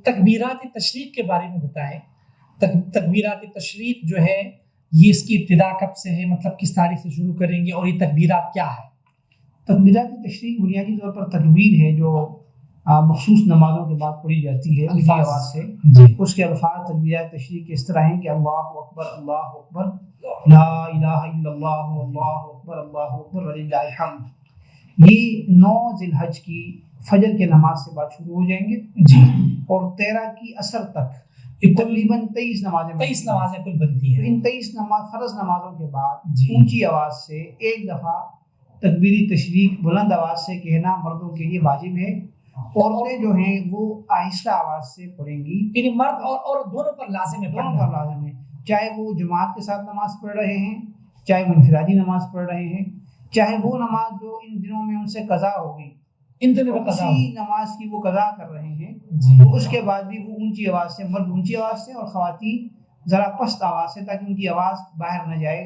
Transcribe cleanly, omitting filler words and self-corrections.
تکبیرات تشریق کے بارے میں بتائیں. تکبیرات تشریق جو ہے یہ اس کی ابتدا کب سے ہے، مطلب کس تاریخ سے شروع کریں گے، اور یہ تکبیرات کیا ہے؟ تکبیرات تشریق بنیادی طور پر تکبیر ہے جو مخصوص نمازوں کے بعد پڑھی جاتی ہے اونچی آواز سے. اس کے الفاظ تکبیرات تشریق اس طرح ہیں کہ اللہ اکبر لا الہ الا اللہ اللہ اکبر وللہ الحمد. یہ 9 ذی الحج کی فجر کے نماز سے بعد شروع ہو جائیں گے جی، اور 13 کی عصر تک تقریباً 23 نمازیں کل بنتی ہیں. ان 23 فرض نمازوں کے بعد جی. اونچی آواز سے ایک دفعہ تکبیری تشریق بلند آواز سے کہنا مردوں کے لیے واجب ہے. عورتیں جو ہیں وہ آہستہ آواز سے پڑھیں گی. یعنی مرد اور عورت دونوں پر لازم ہے، دونوں پر لازم ہے، چاہے وہ جماعت کے ساتھ نماز پڑھ رہے ہیں، چاہے وہ انفرادی نماز پڑھ رہے ہیں، چاہے وہ نماز جو ان دنوں میں ان سے قضا ہو گئی، ان دنوں میں قضا اسی نماز کی وہ قضا کر رہے ہیں. تو اس کے بعد بھی وہ اونچی آواز سے، مرد اونچی آواز سے اور خواتین ذرا پست آواز سے، تاکہ ان کی آواز باہر نہ جائے.